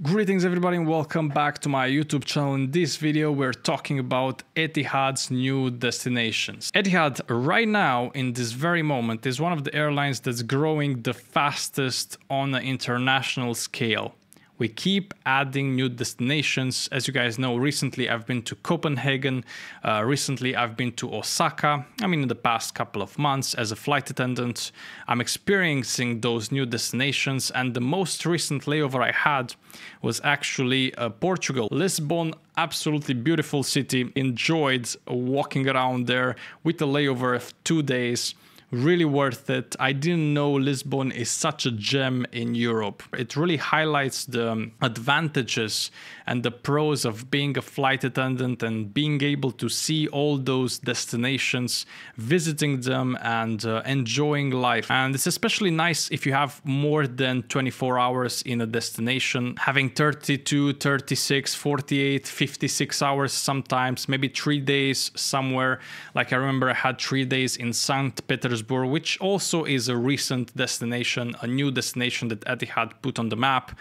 Greetings everybody and welcome back to my YouTube channel. In this video we're talking about Etihad's new destinations. Etihad right now in this very moment is one of the airlines that's growing the fastest on an international scale. We keep adding new destinations. As you guys know, recently I've been to Copenhagen, recently I've been to Osaka. In the past couple of months as a flight attendant, I'm experiencing those new destinations, and the most recent layover I had was actually Portugal. Lisbon, absolutely beautiful city. Enjoyed walking around there with a layover of 2 days. Really worth it. I didn't know Lisbon is such a gem in Europe. It really highlights the advantages and the pros of being a flight attendant and being able to see all those destinations, visiting them and enjoying life. And it's especially nice if you have more than 24 hours in a destination, having 32, 36, 48, 56 hours sometimes, maybe 3 days somewhere. Like I remember I had 3 days in St. Petersburg, which also is a recent destination, a new destination that Etihad put on the map.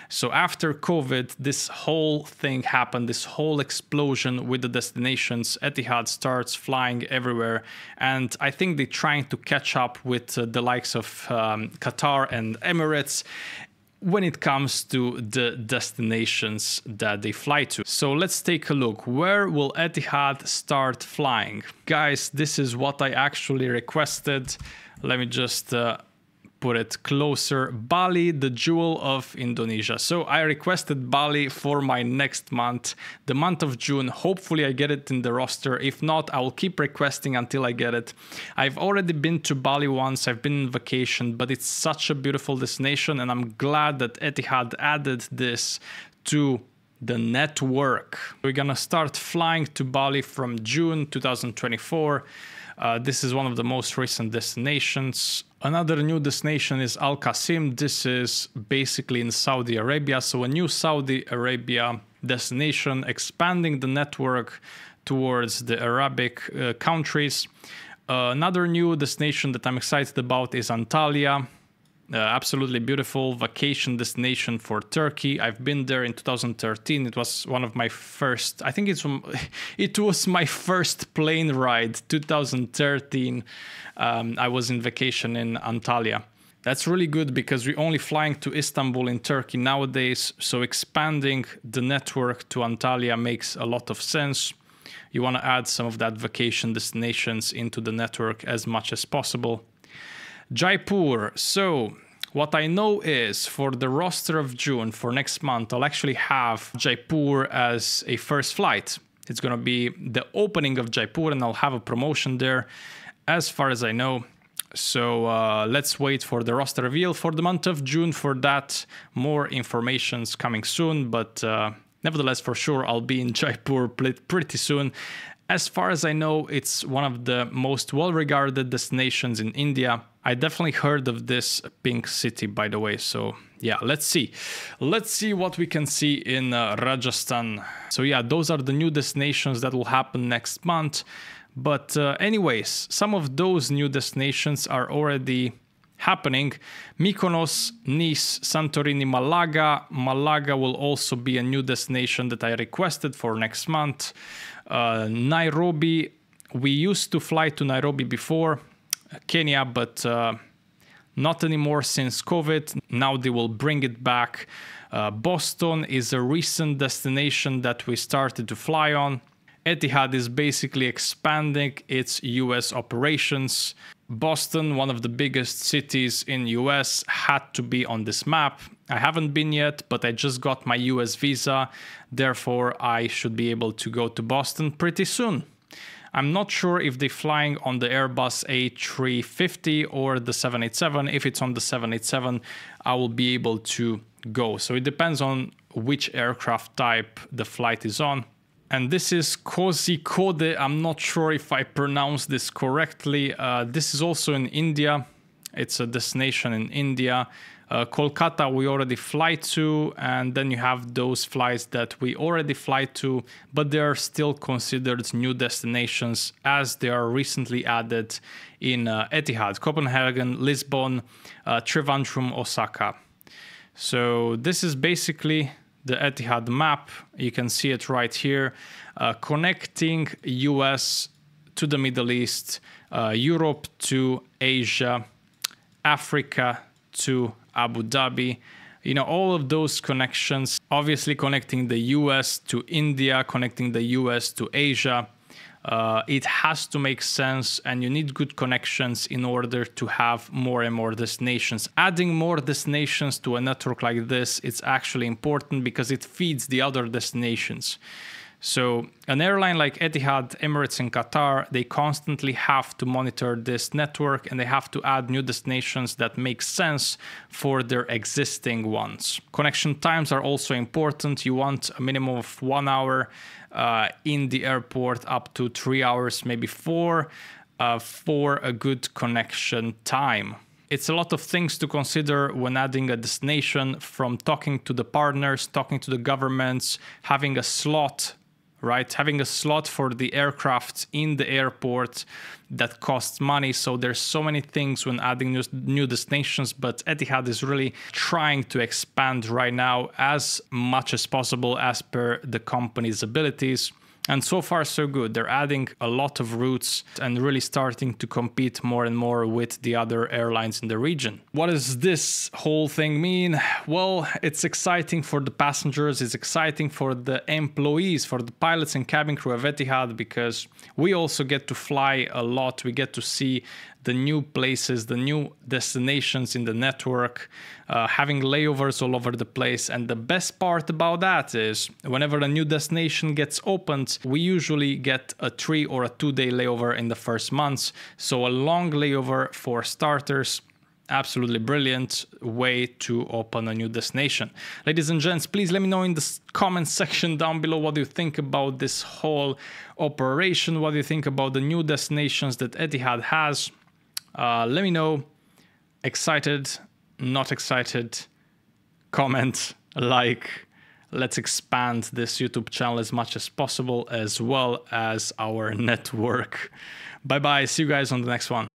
So after COVID, this whole thing happened, this whole explosion with the destinations. Etihad starts flying everywhere, and I think they're trying to catch up with the likes of Qatar and Emirates when it comes to the destinations that they fly to. So let's take a look. Where will Etihad start flying? Guys, this is what I actually requested. Let me just put it closer. Bali, the jewel of Indonesia. So I requested Bali for my next month, the month of June. Hopefully I get it in the roster. If not, I will keep requesting until I get it. I've already been to Bali once. I've been on vacation, but it's such a beautiful destination, and I'm glad that Etihad added this to the network. We're gonna start flying to Bali from June 2024. This is one of the most recent destinations. Another new destination is Al Qasim. This is basically in Saudi Arabia. So a new Saudi Arabia destination, expanding the network towards the Arabic countries. Another new destination that I'm excited about is Antalya. Absolutely beautiful vacation destination for Turkey. I've been there in 2013. It was one of my first, I think it was my first plane ride, 2013. I was in vacation in Antalya. That's really good because we're only flying to Istanbul in Turkey nowadays. So expanding the network to Antalya makes a lot of sense. You want to add some of that vacation destinations into the network as much as possible. Jaipur. So what I know is for the roster of June for next month, I'll actually have Jaipur as a first flight. It's going to be the opening of Jaipur, and I'll have a promotion there as far as I know. So let's wait for the roster reveal for the month of June. For that, more information's coming soon, but nevertheless, for sure, I'll be in Jaipur pretty soon. As far as I know, it's one of the most well-regarded destinations in India. I definitely heard of this pink city, by the way. So yeah, let's see. Let's see what we can see in Rajasthan. So yeah, those are the new destinations that will happen next month. But anyways, some of those new destinations are already happening. Mykonos, Nice, Santorini, Malaga. Malaga will also be a new destination that I requested for next month. Nairobi, we used to fly to Nairobi before, Kenya, but not anymore since COVID. Now they will bring it back. Boston is a recent destination that we started to fly on. Etihad is basically expanding its US operations. Boston, one of the biggest cities in US, had to be on this map. I haven't been yet, but I just got my US visa. Therefore, I should be able to go to Boston pretty soon. I'm not sure if they're flying on the Airbus A350 or the 787. If it's on the 787, I will be able to go. So it depends on which aircraft type the flight is on. And this is Kozhikode. I'm not sure if I pronounced this correctly. This is also in India. It's a destination in India. Kolkata we already fly to, and then you have those flights that we already fly to, but they are still considered new destinations as they are recently added in Etihad, Copenhagen, Lisbon, Trivandrum, Osaka. So this is basically the Etihad map. You can see it right here, connecting US to the Middle East, Europe to Asia, Africa to Abu Dhabi. You know, all of those connections, obviously connecting the US to India, connecting the US to Asia. It has to make sense, and you need good connections in order to have more and more destinations. Adding more destinations to a network like this, it's actually important because it feeds the other destinations. So an airline like Etihad, Emirates and Qatar, they constantly have to monitor this network, and they have to add new destinations that make sense for their existing ones. Connection times are also important. You want a minimum of 1 hour in the airport, up to 3 hours, maybe 4, for a good connection time. It's a lot of things to consider when adding a destination, from talking to the partners, talking to the governments, having a slot, right? Having a slot for the aircraft in the airport that costs money. So there's so many things when adding new destinations, but Etihad is really trying to expand right now as much as possible as per the company's abilities. And so far, so good. They're adding a lot of routes and really starting to compete more and more with the other airlines in the region. What does this whole thing mean? Well, it's exciting for the passengers. It's exciting for the employees, for the pilots and cabin crew of Etihad, because we also get to fly a lot. We get to see the new places, the new destinations in the network, having layovers all over the place. And the best part about that is whenever a new destination gets opened, we usually get a 3 or a 2 day layover in the first months. So a long layover for starters. Absolutely brilliant way to open a new destination. Ladies and gents, please let me know in the comment section down below what you think about this whole operation. What do you think about the new destinations that Etihad has? Let me know. Excited, not excited? Comment, like. Let's expand this YouTube channel as much as possible, as well as our network. Bye bye. See you guys on the next one.